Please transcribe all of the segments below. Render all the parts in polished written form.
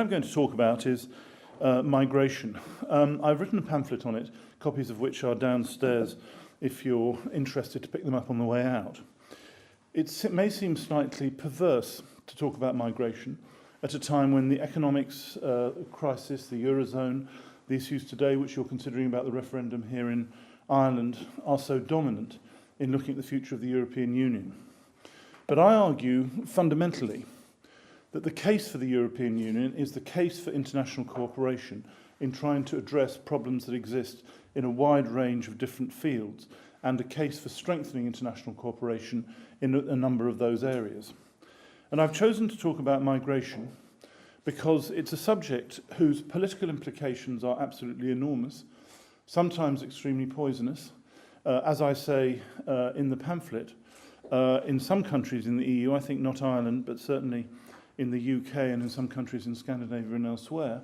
I'm going to talk about is migration. I've written a pamphlet on it, copies of which are downstairs if you're interested to pick them up on the way out. It may seem slightly perverse to talk about migration at a time when the economics crisis, the Eurozone, the issues today which you're considering about the referendum here in Ireland are so dominant in looking at the future of the European Union. But I argue fundamentally that the case for the European Union is the case for international cooperation in trying to address problems that exist in a wide range of different fields, and a case for strengthening international cooperation in a number of those areas. And I've chosen to talk about migration because it's a subject whose political implications are absolutely enormous, sometimes extremely poisonous. As I say in the pamphlet, in some countries in the EU, I think not Ireland, but certainly in the UK and in some countries in Scandinavia and elsewhere,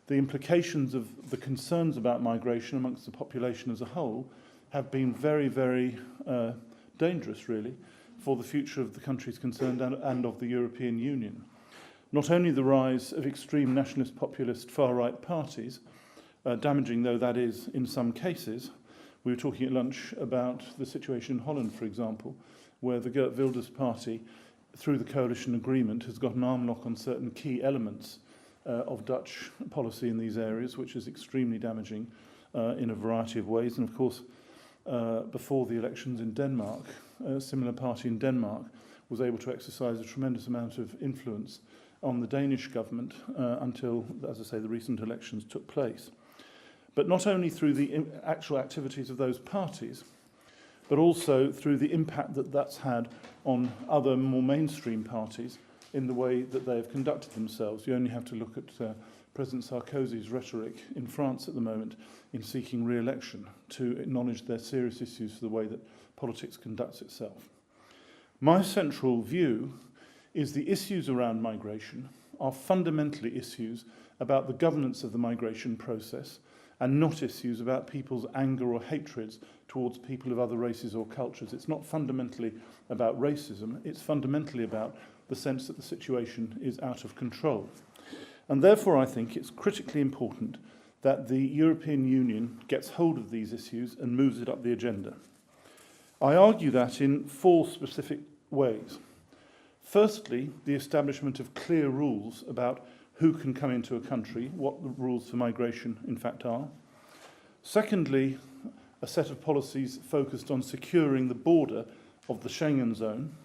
the implications of the concerns about migration amongst the population as a whole have been very, very dangerous, really, for the future of the countries concerned and of the European Union. Not only the rise of extreme nationalist populist far-right parties, damaging though that is in some cases. We were talking at lunch about the situation in Holland, for example, where the Geert Wilders party, through the coalition agreement, has got an arm lock on certain key elements of Dutch policy in these areas, which is extremely damaging in a variety of ways. And of course, before the elections in Denmark, a similar party in Denmark was able to exercise a tremendous amount of influence on the Danish government until, as I say, the recent elections took place. But not only through the actual activities of those parties, but also through the impact that that's had on other more mainstream parties in the way that they have conducted themselves. You only have to look at President Sarkozy's rhetoric in France at the moment in seeking re-election to acknowledge their serious issues for the way that politics conducts itself. My central view is the issues around migration are fundamentally issues about the governance of the migration process and not issues about people's anger or hatreds towards people of other races or cultures. It's not fundamentally about racism, it's fundamentally about the sense that the situation is out of control. And therefore I think it's critically important that the European Union gets hold of these issues and moves it up the agenda. I argue that in four specific ways. Firstly, the establishment of clear rules about who can come into a country, what the rules for migration in fact are. Secondly, a set of policies focused on securing the border of the Schengen zone.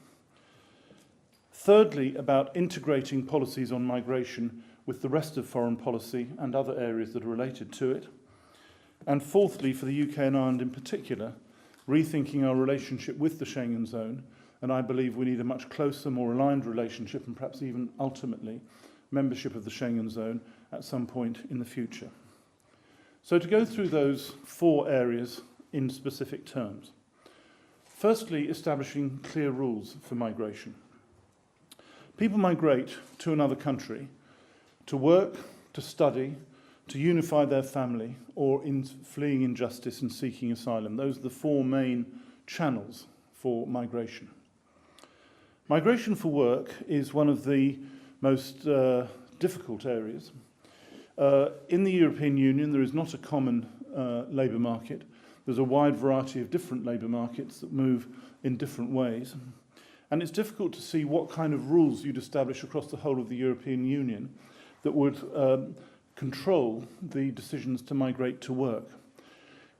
Thirdly, about integrating policies on migration with the rest of foreign policy and other areas that are related to it. And fourthly, for the UK and Ireland in particular, rethinking our relationship with the Schengen zone. And I believe we need a much closer, more aligned relationship and perhaps even ultimately membership of the Schengen zone at some point in the future. So to go through those four areas in specific terms. Firstly, establishing clear rules for migration. People migrate to another country to work, to study, to unify their family, or in fleeing injustice and seeking asylum. Those are the four main channels for migration. Migration for work is one of the most difficult areas. In the European Union, there is not a common labour market. There's a wide variety of different labour markets that move in different ways. And it's difficult to see what kind of rules you'd establish across the whole of the European Union that would control the decisions to migrate to work.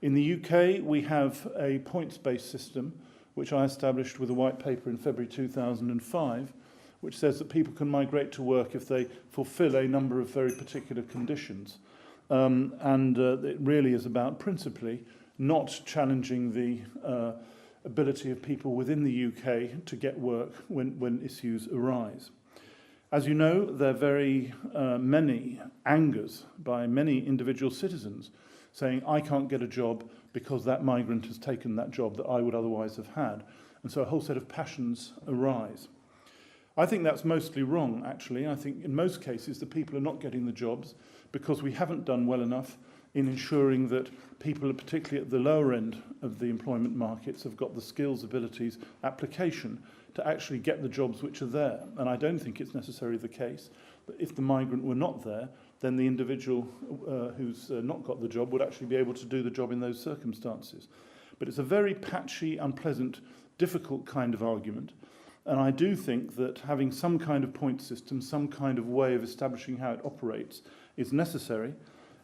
In the UK, we have a points-based system, which I established with a white paper in February 2005, which says that people can migrate to work if they fulfill a number of very particular conditions. It really is about principally not challenging the ability of people within the UK to get work when issues arise. As you know, there are very many angers by many individual citizens saying, I can't get a job because that migrant has taken that job that I would otherwise have had. And so a whole set of passions arise. I think that's mostly wrong, actually. I think in most cases the people are not getting the jobs because we haven't done well enough in ensuring that people, particularly at the lower end of the employment markets, have got the skills, abilities, application to actually get the jobs which are there. And I don't think it's necessarily the case that if the migrant were not there, then the individual who's not got the job would actually be able to do the job in those circumstances. But it's a very patchy, unpleasant, difficult kind of argument. And I do think that having some kind of point system, some kind of way of establishing how it operates is necessary.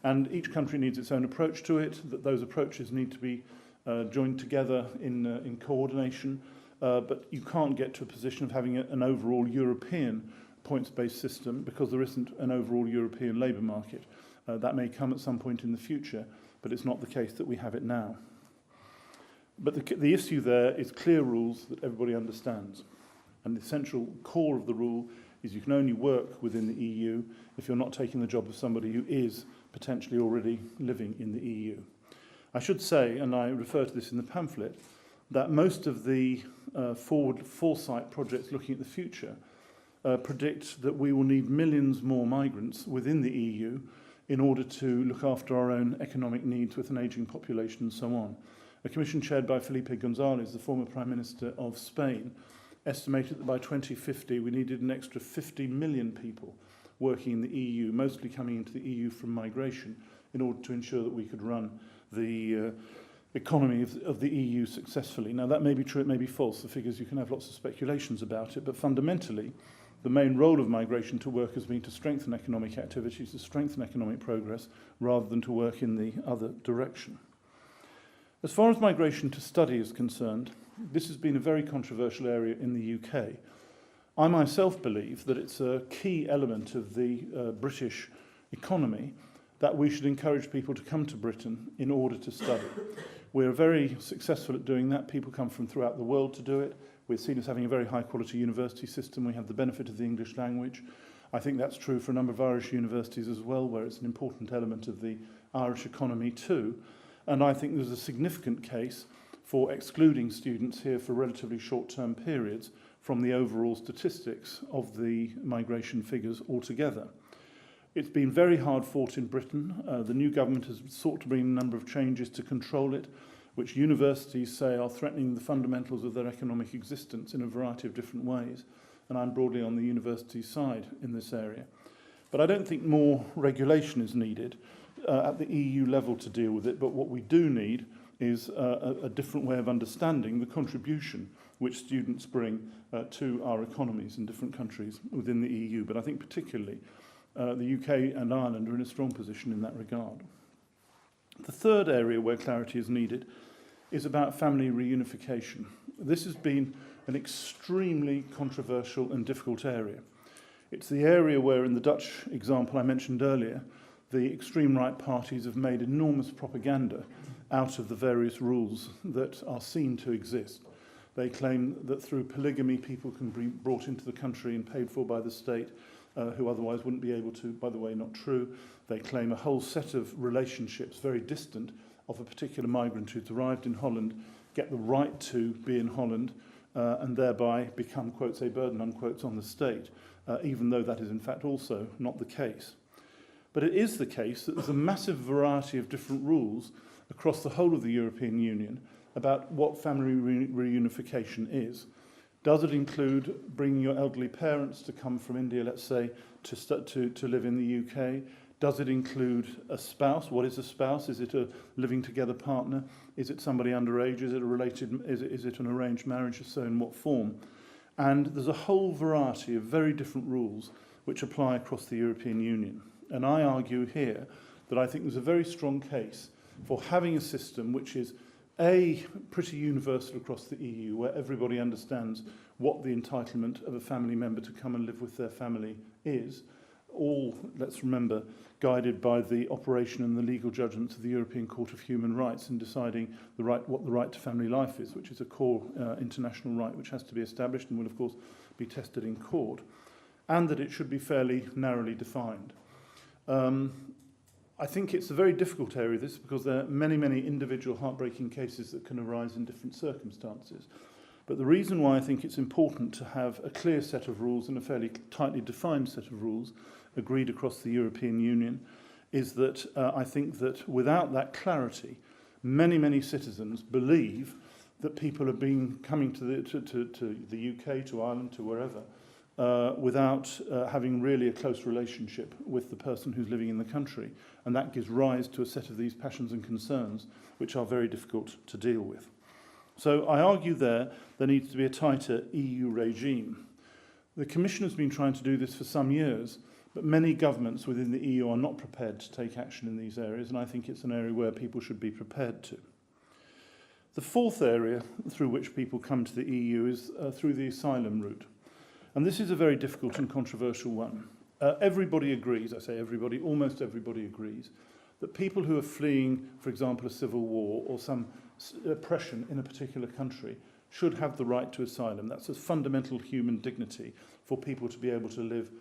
And each country needs its own approach to it, that those approaches need to be joined together in coordination. But you can't get to a position of having an overall European points-based system because there isn't an overall European labour market. That may come at some point in the future, but it's not the case that we have it now. But the issue there is clear rules that everybody understands. And the essential core of the rule is you can only work within the EU if you're not taking the job of somebody who is potentially already living in the EU. I should say, and I refer to this in the pamphlet, that most of the foresight projects looking at the future predict that we will need millions more migrants within the EU in order to look after our own economic needs with an ageing population and so on. A commission chaired by Felipe González, the former Prime Minister of Spain, estimated that by 2050 we needed an extra 50 million people working in the EU, mostly coming into the EU from migration, in order to ensure that we could run the economy of the EU successfully. Now that may be true, it may be false, the figures, you can have lots of speculations about it, but fundamentally the main role of migration to work has been to strengthen economic activities, to strengthen economic progress, rather than to work in the other direction. As far as migration to study is concerned, this has been a very controversial area in the UK. I myself believe that it's a key element of the British economy that we should encourage people to come to Britain in order to study. We're very successful at doing that. People come from throughout the world to do it. We're seen as having a very high-quality university system. We have the benefit of the English language. I think that's true for a number of Irish universities as well, where it's an important element of the Irish economy too. And I think there's a significant case for excluding students here for relatively short-term periods from the overall statistics of the migration figures altogether. It's been very hard fought in Britain. The new government has sought to bring a number of changes to control it, which universities say are threatening the fundamentals of their economic existence in a variety of different ways. And I'm broadly on the university side in this area. But I don't think more regulation is needed at the EU level to deal with it, but what we do need is a different way of understanding the contribution which students bring to our economies in different countries within the EU. But I think particularly the UK and Ireland are in a strong position in that regard. The third area where clarity is needed is about family reunification. This has been an extremely controversial and difficult area. It's the area where, in the Dutch example I mentioned earlier, the extreme right parties have made enormous propaganda out of the various rules that are seen to exist. They claim that through polygamy people can be brought into the country and paid for by the state who otherwise wouldn't be able to. By the way, not true. They claim a whole set of relationships very distant of a particular migrant who's arrived in Holland, get the right to be in Holland and thereby become, quotes, a burden, unquotes, on the state, even though that is in fact also not the case. But it is the case that there's a massive variety of different rules across the whole of the European Union about what family reunification is. Does it include bringing your elderly parents to come from India, let's say, to live in the UK? Does it include a spouse? What is a spouse? Is it a living together partner? Is it somebody underage? Is it a related? Is it an arranged marriage? If so, in what form? And there's a whole variety of very different rules which apply across the European Union. And I argue here that I think there's a very strong case for having a system which is pretty universal across the EU, where everybody understands what the entitlement of a family member to come and live with their family is, all, let's remember, guided by the operation and the legal judgments of the European Court of Human Rights in deciding what the right to family life is, which is a core international right which has to be established and will, of course, be tested in court, and that it should be fairly narrowly defined. I think it's a very difficult area, this, because there are many, many individual heartbreaking cases that can arise in different circumstances. But the reason why I think it's important to have a clear set of rules and a fairly tightly defined set of rules agreed across the European Union is that I think that without that clarity, many citizens believe that people have been coming to the UK, to Ireland, to wherever, without having really a close relationship with the person who's living in the country. And that gives rise to a set of these passions and concerns which are very difficult to deal with. So I argue there needs to be a tighter EU regime. The Commission has been trying to do this for some years, but many governments within the EU are not prepared to take action in these areas, and I think it's an area where people should be prepared to. The fourth area through which people come to the EU is through the asylum route. And this is a very difficult and controversial one. Everybody agrees, I say everybody, almost everybody agrees, that people who are fleeing, for example, a civil war or some oppression in a particular country should have the right to asylum. That's a fundamental human dignity for people to be able to live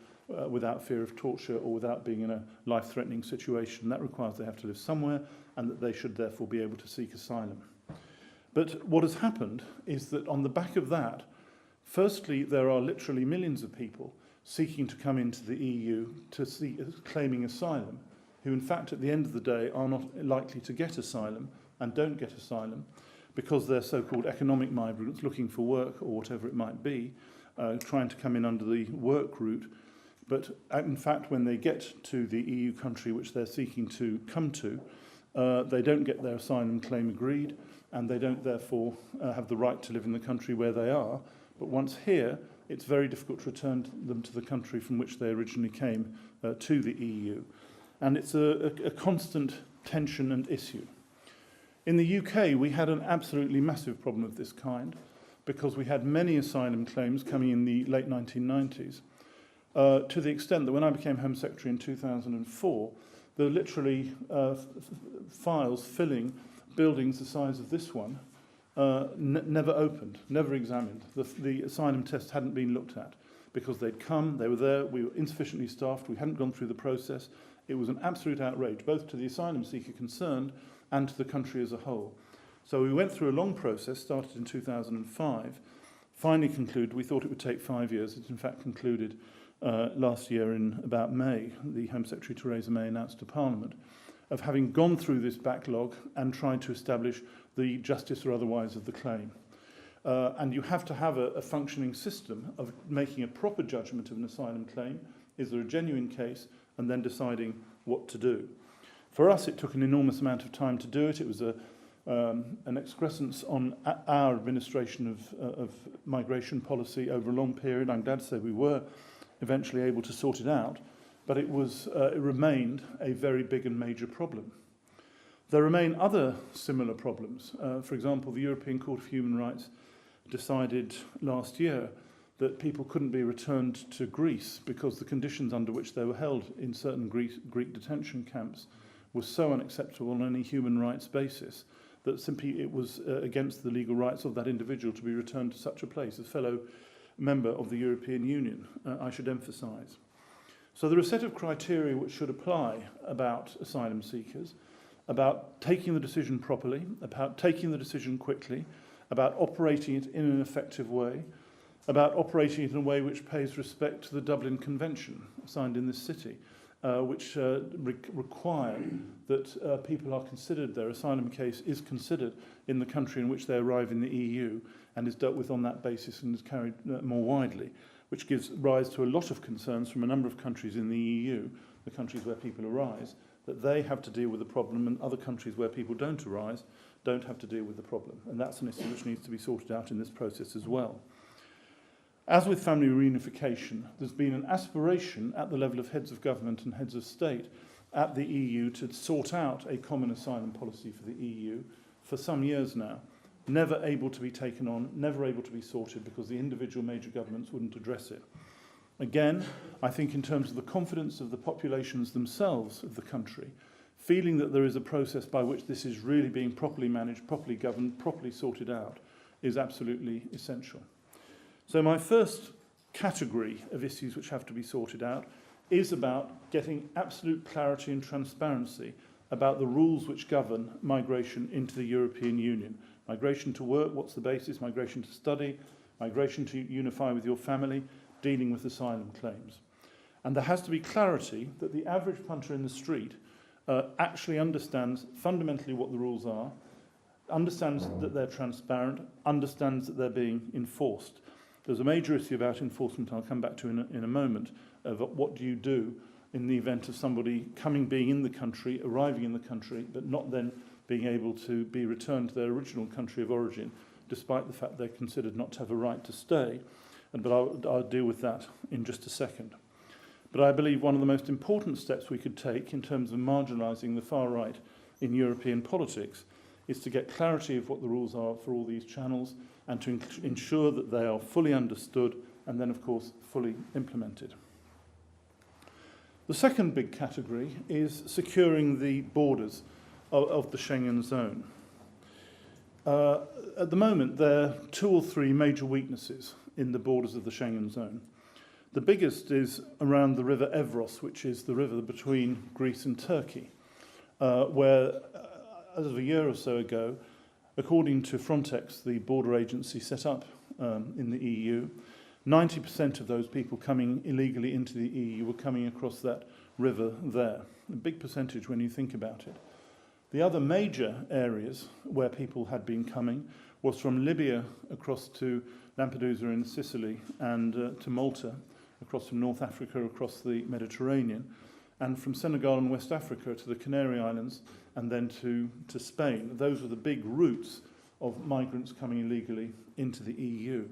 without fear of torture or without being in a life-threatening situation. That requires they have to live somewhere and that they should therefore be able to seek asylum. But what has happened is that on the back of that, firstly, there are literally millions of people seeking to come into the EU to claiming asylum, who in fact at the end of the day are not likely to get asylum and don't get asylum because they're so-called economic migrants looking for work or whatever it might be, trying to come in under the work route. But in fact, when they get to the EU country which they're seeking to come to, they don't get their asylum claim agreed, and they don't therefore have the right to live in the country where they are. But once here, it's very difficult to return them to the country from which they originally came to the EU. And it's a constant tension and issue. In the UK, we had an absolutely massive problem of this kind because we had many asylum claims coming in the late 1990s, to the extent that when I became Home Secretary in 2004, there were literally files filling buildings the size of this one, never opened, never examined. The asylum test hadn't been looked at because they'd come, they were there, we were insufficiently staffed, we hadn't gone through the process. It was an absolute outrage, both to the asylum seeker concerned and to the country as a whole. So we went through a long process, started in 2005, finally concluded, we thought it would take 5 years. It in fact concluded last year in about May. The Home Secretary Theresa May announced to Parliament of having gone through this backlog and tried to establish the justice or otherwise of the claim. And you have to have a functioning system of making a proper judgment of an asylum claim. Is there a genuine case? And then deciding what to do. For us, it took an enormous amount of time to do it. It was an excrescence on our administration of migration policy over a long period. I'm glad to say we were eventually able to sort it out, but it remained a very big and major problem. There remain other similar problems. For example, the European Court of Human Rights decided last year that people couldn't be returned to Greece because the conditions under which they were held in certain Greek detention camps were so unacceptable on any human rights basis that simply it was against the legal rights of that individual to be returned to such a place, a fellow member of the European Union, I should emphasise. So there are a set of criteria which should apply about asylum seekers, about taking the decision properly, about taking the decision quickly, about operating it in an effective way, about operating it in a way which pays respect to the Dublin Convention signed in this city, which require that people are considered, their asylum case is considered in the country in which they arrive in the EU and is dealt with on that basis and is carried more widely, which gives rise to a lot of concerns from a number of countries in the EU, the countries where people arise, that they have to deal with the problem and other countries where people don't arise don't have to deal with the problem. And that's an issue which needs to be sorted out in this process as well. As with family reunification, there's been an aspiration at the level of heads of government and heads of state at the EU to sort out a common asylum policy for the EU for some years now, never able to be taken on, never able to be sorted because the individual major governments wouldn't address it. Again, I think in terms of the confidence of the populations themselves of the country, feeling that there is a process by which this is really being properly managed, properly governed, properly sorted out is absolutely essential. So my first category of issues which have to be sorted out is about getting absolute clarity and transparency about the rules which govern migration into the European Union. Migration to work, what's the basis? Migration to study, migration to unify with your family, dealing with asylum claims. And there has to be clarity that the average punter in the street actually understands fundamentally what the rules are, understands that they're transparent, understands that they're being enforced. There's a major issue about enforcement I'll come back to in a moment, of what do you do in the event of somebody being in the country, arriving in the country, but not then being able to be returned to their original country of origin, despite the fact they're considered not to have a right to stay. But I'll deal with that in just a second. But I believe one of the most important steps we could take in terms of marginalising the far right in European politics is to get clarity of what the rules are for all these channels and to ensure that they are fully understood and then, of course, fully implemented. The second big category is securing the borders of the Schengen zone. At the moment, there are 2 or 3 major weaknesses in the borders of the Schengen zone. The biggest is around the river Evros, which is the river between Greece and Turkey, where, as of a year or so ago, according to Frontex, the border agency set up in the EU, 90% of those people coming illegally into the EU were coming across that river there. A big percentage when you think about it. The other major areas where people had been coming was from Libya across to Lampedusa in Sicily and to Malta, across from North Africa, across the Mediterranean, and from Senegal and West Africa to the Canary Islands and then to Spain. Those were the big routes of migrants coming illegally into the EU.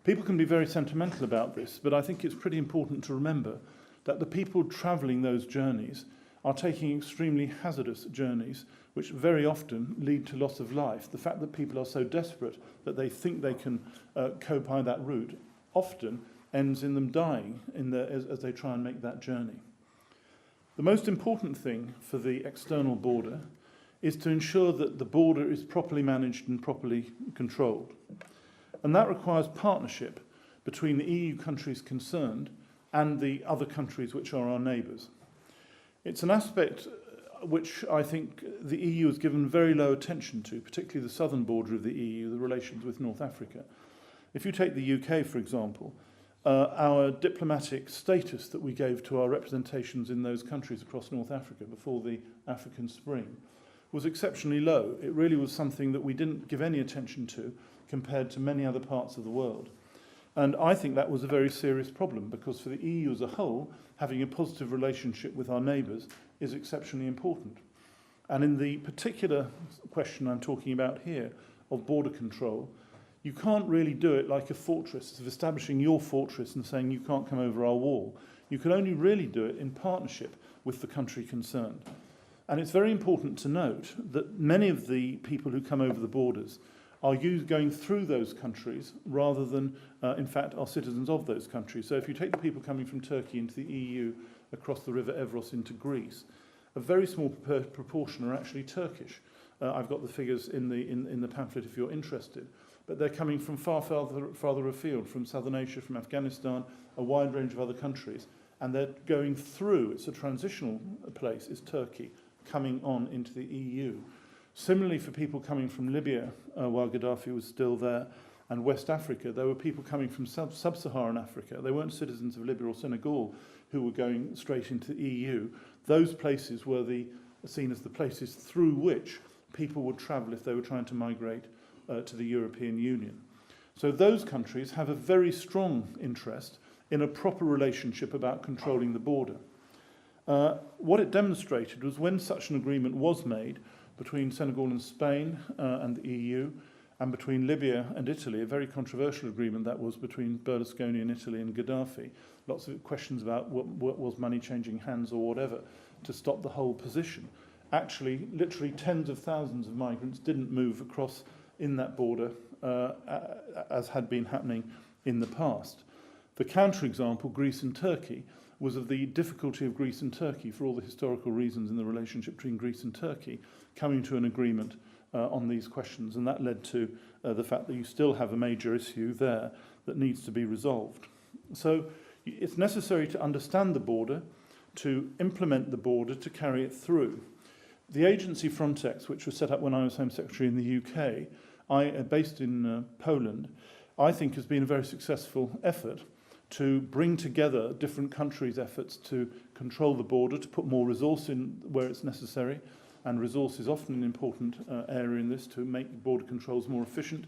People can be very sentimental about this, but I think it's pretty important to remember that the people travelling those journeys are taking extremely hazardous journeys, which very often lead to loss of life. The fact that people are so desperate that they think they can cope by that route often ends in them dying as they try and make that journey. The most important thing for the external border is to ensure that the border is properly managed and properly controlled. And that requires partnership between the EU countries concerned and the other countries which are our neighbours. It's an aspect which I think the EU has given very low attention to, particularly the southern border of the EU, the relations with North Africa. If you take the UK, for example, our diplomatic status that we gave to our representations in those countries across North Africa before the African Spring was exceptionally low. It really was something that we didn't give any attention to compared to many other parts of the world. And I think that was a very serious problem because for the EU as a whole, having a positive relationship with our neighbours is exceptionally important. And in the particular question I'm talking about here of border control, you can't really do it like a fortress, of establishing your fortress and saying you can't come over our wall. You can only really do it in partnership with the country concerned. And it's very important to note that many of the people who come over the borders are going through those countries rather than, in fact, are citizens of those countries. So if you take the people coming from Turkey into the EU across the River Evros into Greece, a very small proportion are actually Turkish. I've got the figures in the pamphlet if you're interested. But they're coming from farther afield, from Southern Asia, from Afghanistan, a wide range of other countries. And they're going through, it's a transitional place, is Turkey, coming on into the EU. Similarly, for people coming from Libya, while Gaddafi was still there, and West Africa, there were people coming from sub-Saharan Africa. They weren't citizens of Libya or Senegal who were going straight into the EU. Those places were seen as the places through which people would travel if they were trying to migrate to the European Union. So those countries have a very strong interest in a proper relationship about controlling the border. What it demonstrated was when such an agreement was made between Senegal and Spain and the EU, and between Libya and Italy, a very controversial agreement that was between Berlusconi and Italy and Gaddafi. Lots of questions about what was money changing hands or whatever to stop the whole position. Actually, literally tens of thousands of migrants didn't move across in that border as had been happening in the past. The counterexample, Greece and Turkey, was of the difficulty of Greece and Turkey, for all the historical reasons in the relationship between Greece and Turkey, coming to an agreement on these questions. And that led to the fact that you still have a major issue there that needs to be resolved. So it's necessary to understand the border, to implement the border, to carry it through. The agency Frontex, which was set up when I was Home Secretary in the UK, based in Poland, I think has been a very successful effort to bring together different countries' efforts to control the border, to put more resource in where it's necessary, and resource is often an important area in this, to make border controls more efficient,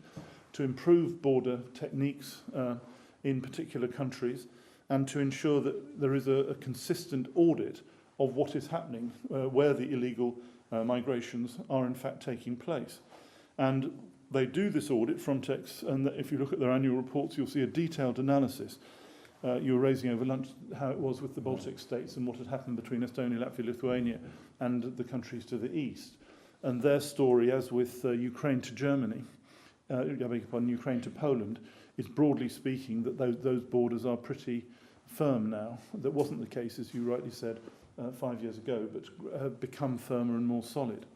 to improve border techniques in particular countries, and to ensure that there is a consistent audit of what is happening, where the illegal migrations are in fact taking place. And they do this audit, Frontex, and if you look at their annual reports, you'll see a detailed analysis. You were raising over lunch how it was with the Baltic states and what had happened between Estonia, Latvia, Lithuania, and the countries to the east. And their story, as with Ukraine to Germany, I beg your pardon, Ukraine to Poland, is broadly speaking that those borders are pretty firm now. That wasn't the case, as you rightly said, 5 years ago, but have become firmer and more solid.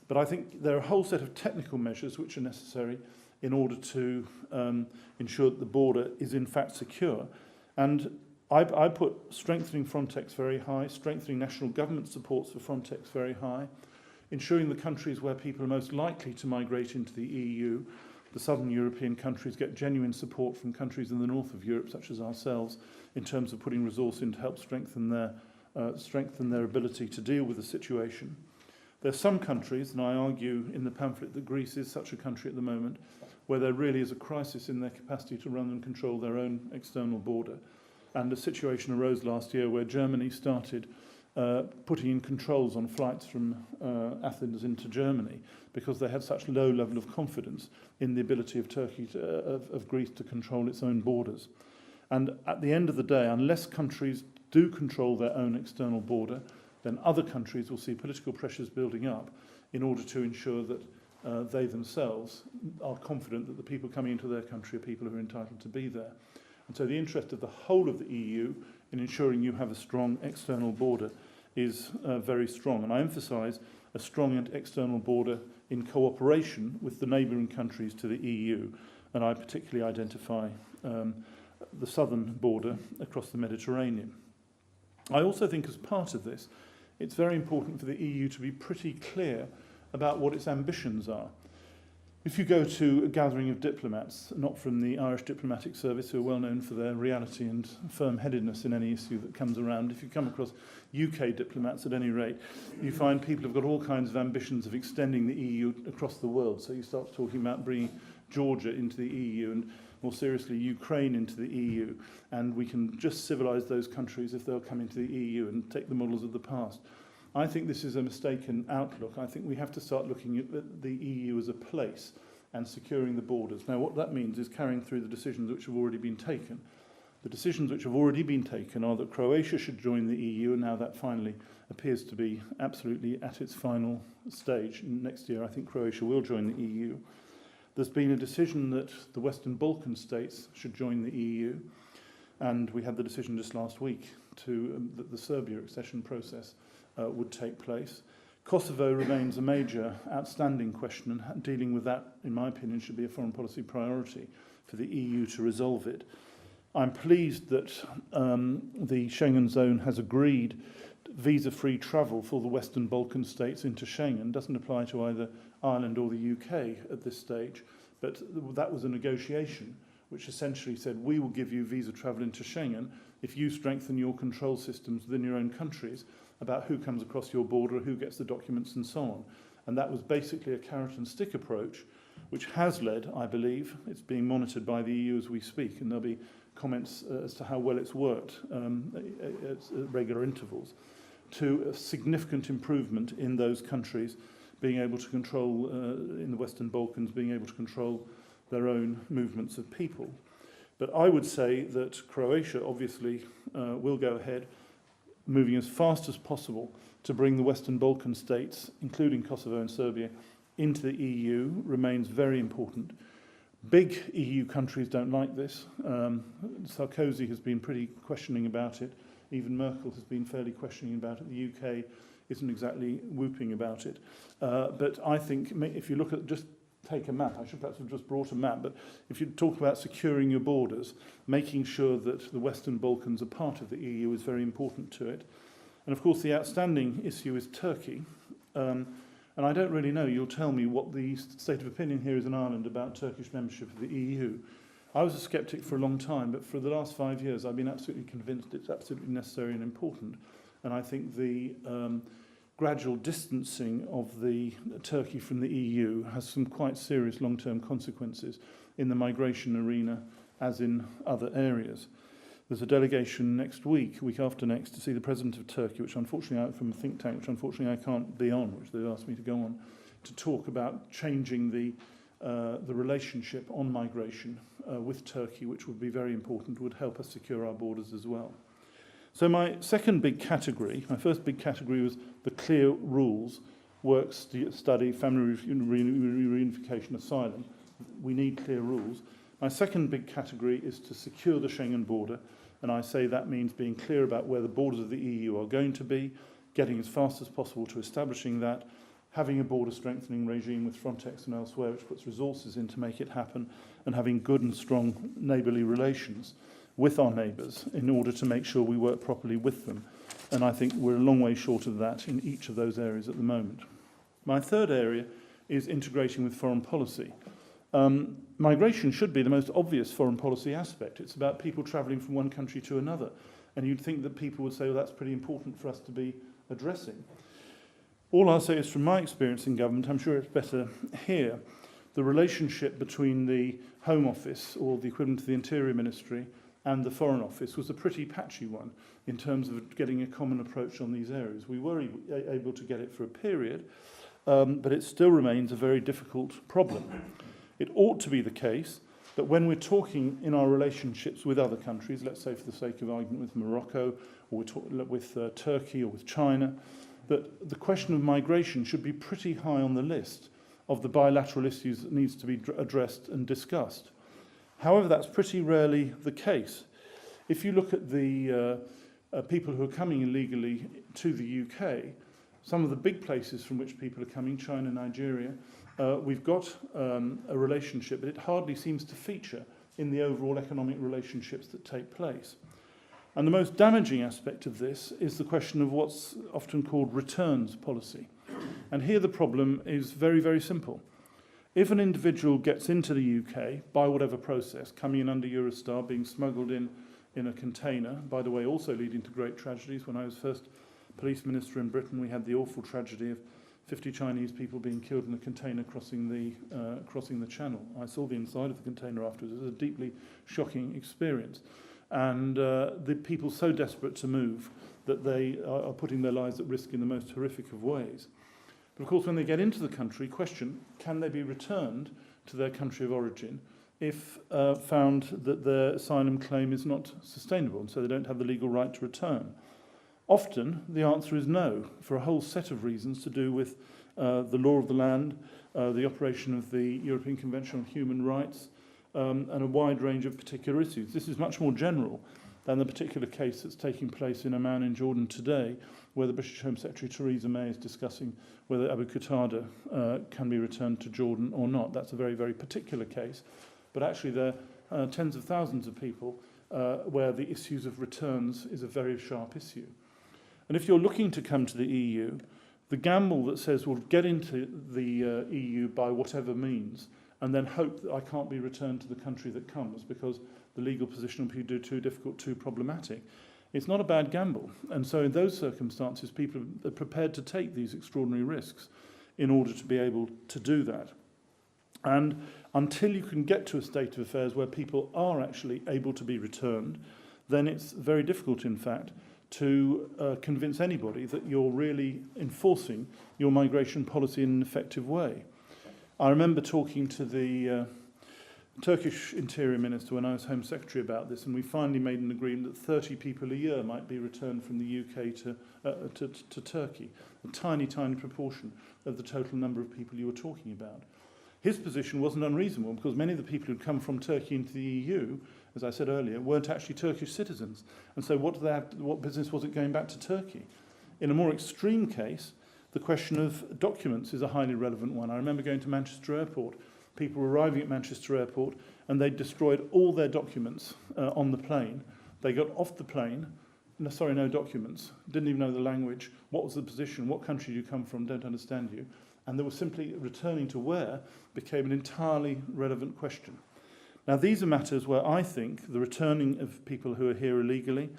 But I think there are a whole set of technical measures which are necessary in order to ensure that the border is in fact secure. And I put strengthening Frontex very high, strengthening national government supports for Frontex very high, ensuring the countries where people are most likely to migrate into the EU, the southern European countries, get genuine support from countries in the north of Europe, such as ourselves, in terms of putting resource in to help strengthen their ability to deal with the situation. There are some countries, and I argue in the pamphlet that Greece is such a country at the moment, where there really is a crisis in their capacity to run and control their own external border. And a situation arose last year where Germany started putting in controls on flights from Athens into Germany because they had such low level of confidence in the ability of of Greece to control its own borders. And at the end of the day, unless countries do control their own external border, then other countries will see political pressures building up in order to ensure that they themselves are confident that the people coming into their country are people who are entitled to be there. And so the interest of the whole of the EU in ensuring you have a strong external border is very strong. And I emphasise a strong external border in cooperation with the neighbouring countries to the EU. And I particularly identify the southern border across the Mediterranean. I also think as part of this, it's very important for the EU to be pretty clear about what its ambitions are. If you go to a gathering of diplomats, not from the Irish Diplomatic Service, who are well known for their reality and firm-headedness in any issue that comes around, if you come across UK diplomats at any rate, you find people have got all kinds of ambitions of extending the EU across the world. So you start talking about bringing Georgia into the EU and, more seriously, Ukraine into the EU. And we can just civilise those countries if they'll come into the EU and take the models of the past. I think this is a mistaken outlook. I think we have to start looking at the EU as a place and securing the borders. Now, what that means is carrying through the decisions which have already been taken. The decisions which have already been taken are that Croatia should join the EU, and now that finally appears to be absolutely at its final stage. Next year, I think Croatia will join the EU. There's been a decision that the Western Balkan states should join the EU, and we had the decision just last week that the Serbia accession process would take place. Kosovo remains a major outstanding question, and dealing with that, in my opinion, should be a foreign policy priority for the EU to resolve it. I'm pleased that the Schengen zone has agreed visa-free travel for the Western Balkan states into Schengen. Doesn't apply to either Ireland or the UK at this stage, but that was a negotiation which essentially said we will give you visa travel into Schengen if you strengthen your control systems within your own countries about who comes across your border, who gets the documents and so on. And that was basically a carrot and stick approach, which has led, I believe, it's being monitored by the EU as we speak, and there'll be comments as to how well it's worked at regular intervals, to a significant improvement in those countries being able to control, in the Western Balkans, being able to control their own movements of people. But I would say that Croatia obviously will go ahead, moving as fast as possible to bring the Western Balkan states, including Kosovo and Serbia, into the EU, remains very important. Big EU countries don't like this. Sarkozy has been pretty questioning about it. Even Merkel has been fairly questioning about it. The UK isn't exactly whooping about it. But I think if you look at, just take a map, I should perhaps have just brought a map, but if you talk about securing your borders, making sure that the Western Balkans are part of the EU is very important to it. And of course the outstanding issue is Turkey. And I don't really know, you'll tell me what the state of opinion here is in Ireland about Turkish membership of the EU. I was a sceptic for a long time, but for the last 5 years, I've been absolutely convinced it's absolutely necessary and important. And I think the gradual distancing of the Turkey from the EU has some quite serious long-term consequences in the migration arena, as in other areas. There's a delegation next week after next, to see the President of Turkey, which unfortunately, from a think tank, which unfortunately I can't be on, which they've asked me to go on, to talk about changing the relationship on migration with Turkey, which would be very important, would help us secure our borders as well. So my second big category, my first big category was the clear rules, work study, family reunification, asylum. We need clear rules. My second big category is to secure the Schengen border, and I say that means being clear about where the borders of the EU are going to be, getting as fast as possible to establishing that, having a border strengthening regime with Frontex and elsewhere which puts resources in to make it happen, and having good and strong neighbourly relations with our neighbours in order to make sure we work properly with them. And I think we're a long way short of that in each of those areas at the moment. My third area is integrating with foreign policy. Migration should be the most obvious foreign policy aspect. It's about people travelling from one country to another. And you'd think that people would say, well, that's pretty important for us to be addressing. All I'll say is from my experience in government, I'm sure it's better here, the relationship between the Home Office, or the equivalent of the Interior Ministry, and the Foreign Office was a pretty patchy one in terms of getting a common approach on these areas. We were able to get it for a period, but it still remains a very difficult problem. It ought to be the case that when we're talking in our relationships with other countries, let's say for the sake of argument with Morocco, or with Turkey or with China, that the question of migration should be pretty high on the list of the bilateral issues that needs to be addressed and discussed. However, that's pretty rarely the case. If you look at the people who are coming illegally to the UK, some of the big places from which people are coming, China, Nigeria, we've got a relationship, but it hardly seems to feature in the overall economic relationships that take place. And the most damaging aspect of this is the question of what's often called returns policy. And here the problem is very, very simple. If an individual gets into the UK by whatever process, coming in under Eurostar, being smuggled in a container, by the way, also leading to great tragedies. When I was first police minister in Britain, we had the awful tragedy of 50 Chinese people being killed in a container crossing the channel. I saw the inside of the container afterwards. It was a deeply shocking experience. And the people so desperate to move that they are putting their lives at risk in the most horrific of ways. But of course, when they get into the country, question, can they be returned to their country of origin if found that their asylum claim is not sustainable, and so they don't have the legal right to return? Often, the answer is no, for a whole set of reasons to do with the law of the land, the operation of the European Convention on Human Rights, and a wide range of particular issues. This is much more general than the particular case that's taking place in Amman in Jordan today, where the British Home Secretary Theresa May is discussing whether Abu Qatada can be returned to Jordan or not. That's a very, very particular case. But actually there are tens of thousands of people where the issues of returns is a very sharp issue. And if you're looking to come to the EU, the gamble that says we'll get into the EU by whatever means and then hope that I can't be returned to the country that comes because the legal position will be too difficult, too problematic, it's not a bad gamble. And so in those circumstances, people are prepared to take these extraordinary risks in order to be able to do that. And until you can get to a state of affairs where people are actually able to be returned, then it's very difficult, in fact, to convince anybody that you're really enforcing your migration policy in an effective way. I remember talking to the Turkish Interior Minister when I was Home Secretary about this, and we finally made an agreement that 30 people a year might be returned from the UK to Turkey, a tiny, tiny proportion of the total number of people you were talking about. His position wasn't unreasonable because many of the people who'd come from Turkey into the EU, as I said earlier, weren't actually Turkish citizens. And so what business was it going back to Turkey? In a more extreme case, the question of documents is a highly relevant one. I remember going to Manchester Airport. People were arriving at Manchester Airport and they destroyed all their documents on the plane. They got off the plane, no documents, didn't even know the language, what was the position, what country do you come from, don't understand you. And they were simply returning to where became an entirely relevant question. Now, these are matters where I think the returning of people who are here illegally.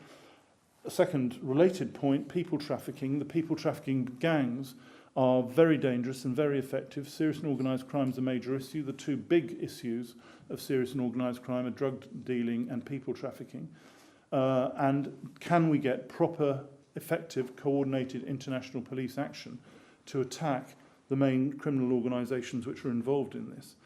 A second related point, people trafficking. The people trafficking gangs are very dangerous and very effective. Serious and organised crime is a major issue. The two big issues of serious and organised crime are drug dealing and people trafficking. And can we get proper, effective, coordinated international police action to attack the main criminal organisations which are involved in this?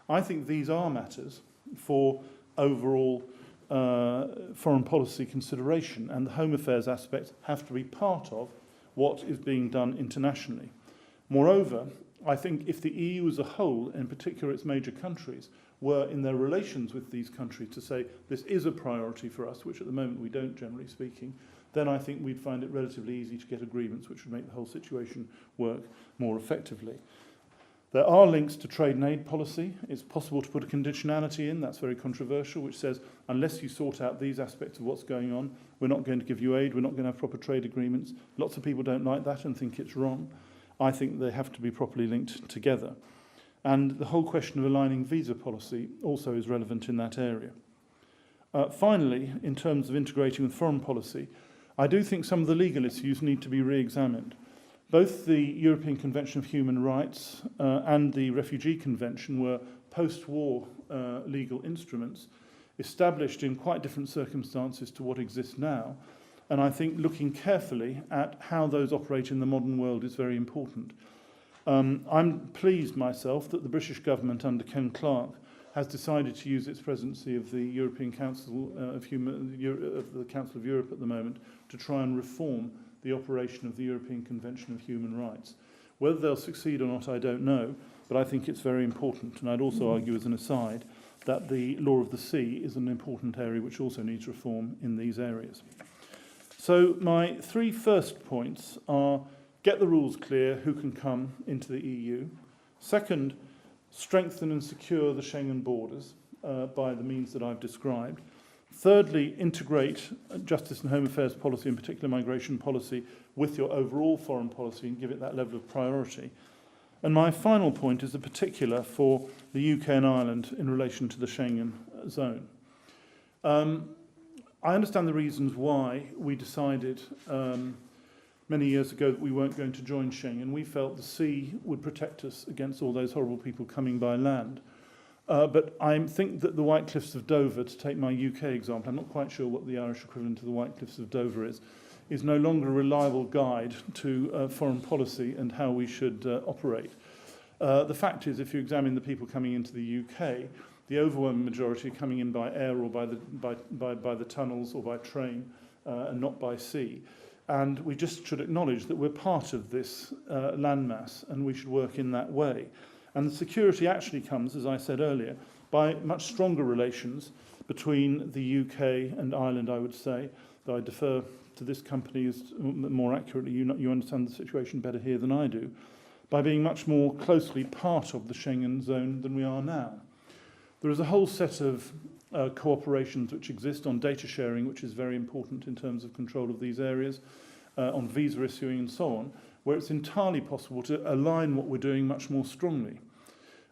I think these are matters for overall foreign policy consideration, and the home affairs aspects have to be part of what is being done internationally. Moreover, I think if the EU as a whole, in particular its major countries, were in their relations with these countries to say this is a priority for us, which at the moment we don't, generally speaking, then I think we'd find it relatively easy to get agreements which would make the whole situation work more effectively. There are links to trade and aid policy. It's possible to put a conditionality in, that's very controversial, which says unless you sort out these aspects of what's going on, we're not going to give you aid, we're not going to have proper trade agreements. Lots of people don't like that and think it's wrong. I think they have to be properly linked together. And the whole question of aligning visa policy also is relevant in that area. Finally, in terms of integrating with foreign policy, I do think some of the legal issues need to be re-examined. Both the European Convention of Human Rights and the Refugee Convention were post-war legal instruments established in quite different circumstances to what exists now. And I think looking carefully at how those operate in the modern world is very important. I'm pleased myself that the British government under Ken Clarke has decided to use its presidency of the European Council of the Council of Europe at the moment to try and reform the operation of the European Convention of Human Rights. Whether they'll succeed or not, I don't know, but I think it's very important. And I'd also argue as an aside that the law of the sea is an important area which also needs reform in these areas. So my three first points are: get the rules clear, who can come into the EU. Second, strengthen and secure the Schengen borders by the means that I've described. Thirdly, integrate justice and home affairs policy, in particular migration policy, with your overall foreign policy and give it that level of priority. And my final point is a particular for the UK and Ireland in relation to the Schengen zone. I understand the reasons why we decided many years ago that we weren't going to join Schengen. We felt the sea would protect us against all those horrible people coming by land. But I think that the White Cliffs of Dover, to take my UK example, I'm not quite sure what the Irish equivalent of the White Cliffs of Dover is no longer a reliable guide to foreign policy and how we should operate. The fact is, if you examine the people coming into the UK, the overwhelming majority are coming in by air or by the tunnels or by train and not by sea. And we just should acknowledge that we're part of this landmass and we should work in that way. And the security actually comes, as I said earlier, by much stronger relations between the UK and Ireland, I would say, though I defer to this company as more accurately. You understand the situation better here than I do, by being much more closely part of the Schengen zone than we are now. There is a whole set of cooperations which exist on data sharing, which is very important in terms of control of these areas, on visa issuing and so on, where it's entirely possible to align what we're doing much more strongly.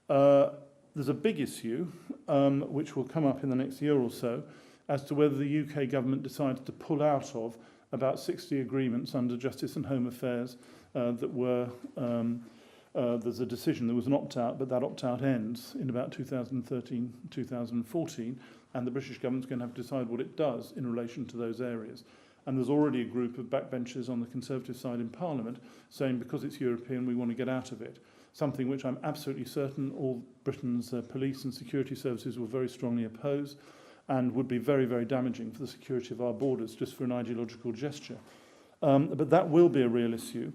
There's a big issue, which will come up in the next year or so, as to whether the UK government decides to pull out of about 60 agreements under Justice and Home Affairs that were, there's a decision, there was an opt-out, but that opt-out ends in about 2013, 2014, and the British government's going to have to decide what it does in relation to those areas. And there's already a group of backbenchers on the Conservative side in Parliament saying because it's European, we want to get out of it. Something which I'm absolutely certain all Britain's police and security services will very strongly oppose and would be very, very damaging for the security of our borders, just for an ideological gesture. But that will be a real issue.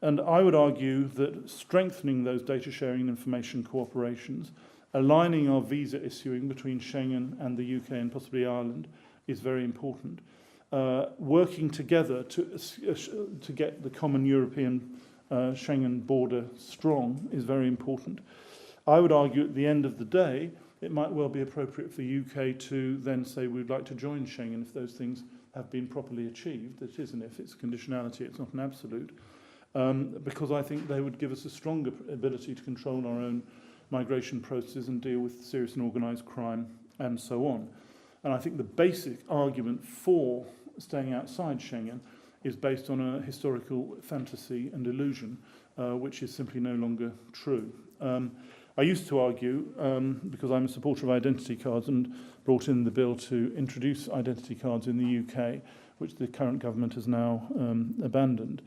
And I would argue that strengthening those data sharing and information cooperations, aligning our visa issuing between Schengen and the UK and possibly Ireland is very important. Working together to get the common European Schengen border strong is very important. I would argue at the end of the day, it might well be appropriate for the UK to then say we'd like to join Schengen if those things have been properly achieved. It is an if, it's a conditionality, it's not an absolute. Because I think they would give us a stronger ability to control our own migration processes and deal with serious and organised crime and so on. And I think the basic argument for staying outside Schengen is based on a historical fantasy and illusion, which is simply no longer true. I used to argue, because I'm a supporter of identity cards and brought in the bill to introduce identity cards in the UK, which the current government has now abandoned,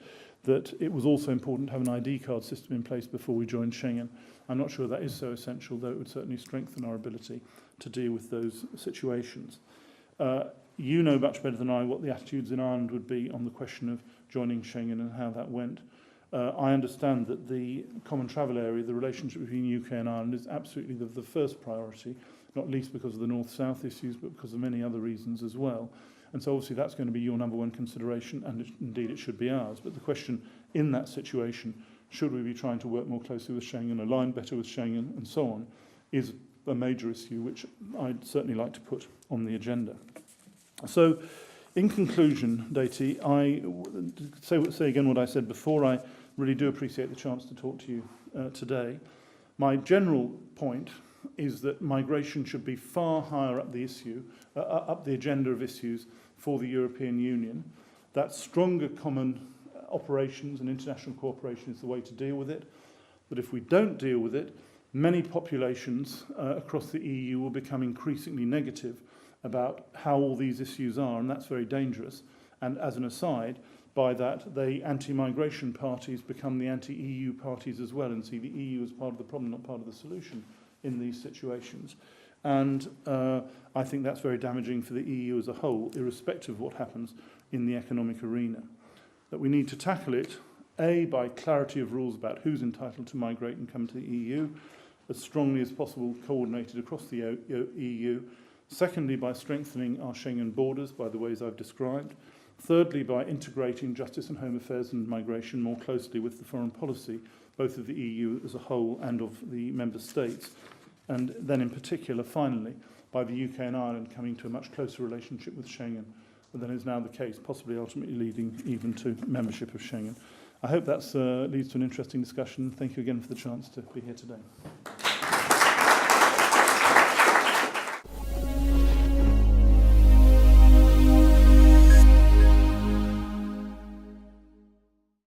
that it was also important to have an ID card system in place before we joined Schengen. I'm not sure that is so essential, though it would certainly strengthen our ability to deal with those situations. You know much better than I what the attitudes in Ireland would be on the question of joining Schengen and how that went. I understand that the common travel area, the relationship between UK and Ireland, is absolutely the first priority, not least because of the North-South issues, but because of many other reasons as well. And so obviously that's going to be your number one consideration, and indeed it should be ours. But the question in that situation, should we be trying to work more closely with Schengen, align better with Schengen, and so on, is a major issue which I'd certainly like to put on the agenda. So, in conclusion, Dati, I say again what I said before. I really do appreciate the chance to talk to you today. My general point is that migration should be far higher up the issue, up the agenda of issues for the European Union. That stronger common operations and international cooperation is the way to deal with it. But if we don't deal with it, many populations across the EU will become increasingly negative about how all these issues are, and that's very dangerous. And as an aside, by that, the anti-migration parties become the anti-EU parties as well, and see the EU as part of the problem, not part of the solution in these situations. And I think that's very damaging for the EU as a whole, irrespective of what happens in the economic arena. That we need to tackle it, A, by clarity of rules about who's entitled to migrate and come to the EU, as strongly as possible coordinated across the EU. Secondly, by strengthening our Schengen borders by the ways I've described. Thirdly, by integrating justice and home affairs and migration more closely with the foreign policy, both of the EU as a whole and of the member states. And then in particular, finally, by the UK and Ireland coming to a much closer relationship with Schengen than is now the case, possibly ultimately leading even to membership of Schengen. I hope that leads to an interesting discussion. Thank you again for the chance to be here today.